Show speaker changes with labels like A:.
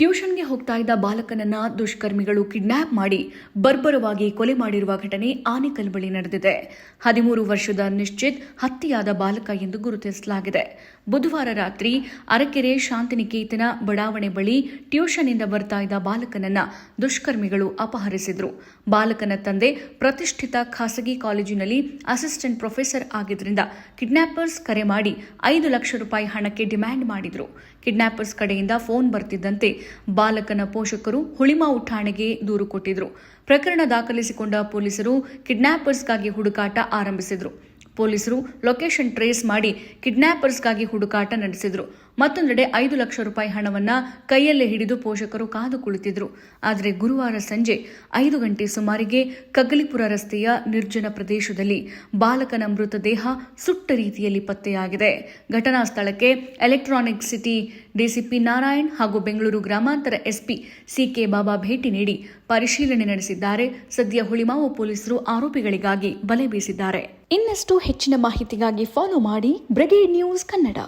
A: ಟ್ಯೂಷನ್ಗೆ ಹೋಗ್ತಾ ಇದ್ದ ಬಾಲಕನನ್ನ ದುಷ್ಕರ್ಮಿಗಳು ಕಿಡ್ನಾಪ್ ಮಾಡಿ ಬರ್ಬರವಾಗಿ ಕೊಲೆ ಮಾಡಿರುವ ಘಟನೆ ಆನೇಕಲ್ ಬಳಿ ನಡೆದಿದೆ. 13 ವರ್ಷದ ನಿಶ್ಚಿತ್ ಹತ್ಯೆಯಾದ ಬಾಲಕ ಎಂದು ಗುರುತಿಸಲಾಗಿದೆ. ಬುಧವಾರ ರಾತ್ರಿ ಅರಕೆರೆ ಶಾಂತಿನಿಕೇತನ ಬಡಾವಣೆ ಬಳಿ ಟ್ಯೂಷನ್ನಿಂದ ಬರ್ತಾ ಇದ್ದ ಬಾಲಕನನ್ನ ದುಷ್ಕರ್ಮಿಗಳು ಅಪಹರಿಸಿದ್ರು. ಬಾಲಕನ ತಂದೆ ಪ್ರತಿಷ್ಠಿತ ಖಾಸಗಿ ಕಾಲೇಜಿನಲ್ಲಿ ಅಸಿಸ್ಟೆಂಟ್ ಪ್ರೊಫೆಸರ್ ಆಗಿದ್ದರಿಂದ ಕಿಡ್ನಾಪರ್ಸ್ ಕರೆ ಮಾಡಿ 5 ಲಕ್ಷ ರೂಪಾಯಿ ಹಣಕ್ಕೆ ಡಿಮ್ಯಾಂಡ್ ಮಾಡಿದ್ರು. ಕಿಡ್ನಾಪರ್ಸ್ ಕಡೆಯಿಂದ ಫೋನ್ ಬರ್ತಿದ್ದಂತೆ ಬಾಲಕನ ಪೋಷಕರು ಹುಳಿಮಾವು ಠಾಣೆಗೆ ದೂರು ಕೊಟ್ಟಿದ್ರು. ಪ್ರಕರಣ ದಾಖಲಿಸಿಕೊಂಡ ಪೊಲೀಸರು ಕಿಡ್ನಾಪರ್ಸ್ಗಾಗಿ ಹುಡುಕಾಟ ಆರಂಭಿಸಿದ್ರು. ಪೊಲೀಸರು ಲೊಕೇಶನ್ ಟ್ರೇಸ್ ಮಾಡಿ ಕಿಡ್ನಾಪರ್ಸ್ಗಾಗಿ ಹುಡುಕಾಟ ನಡೆಸಿದ್ರು. ಮತ್ತೊಂದೆಡೆ 5 ಲಕ್ಷ ರೂಪಾಯಿ ಹಣವನ್ನ ಕೈಯಲ್ಲೇ ಹಿಡಿದು ಪೋಷಕರು ಕಾದು ಕುಳಿತಿದ್ರು. ಆದರೆ ಗುರುವಾರ ಸಂಜೆ 5 ಗಂಟೆ ಸುಮಾರಿಗೆ ಕಗ್ಗಲಿಪುರ ರಸ್ತೆಯ ನಿರ್ಜನ ಪ್ರದೇಶದಲ್ಲಿ ಬಾಲಕನ ಮೃತದೇಹ ಸುಟ್ಟ ರೀತಿಯಲ್ಲಿ ಪತ್ತೆಯಾಗಿದೆ. ಘಟನಾ ಸ್ಥಳಕ್ಕೆ ಎಲೆಕ್ಟ್ರಾನಿಕ್ ಸಿಟಿ ಡಿಸಿಪಿ ನಾರಾಯಣ್ ಹಾಗೂ ಬೆಂಗಳೂರು ಗ್ರಾಮಾಂತರ ಎಸ್ಪಿ ಸಿಕೆ ಬಾಬಾ ಭೇಟಿ ನೀಡಿ ಪರಿಶೀಲನೆ ನಡೆಸಿದ್ದಾರೆ. ಸದ್ಯ ಹುಳಿಮಾವು ಪೊಲೀಸರು ಆರೋಪಿಗಳಿಗಾಗಿ ಬಲೆ ಬೀಸಿದ್ದಾರೆ. ಇನ್ನಷ್ಟು ಹೆಚ್ಚಿನ ಮಾಹಿತಿಗಾಗಿ ಫಾಲೋ ಮಾಡಿ ಬ್ರಿಗೇಡ್ ನ್ಯೂಸ್ ಕನ್ನಡ.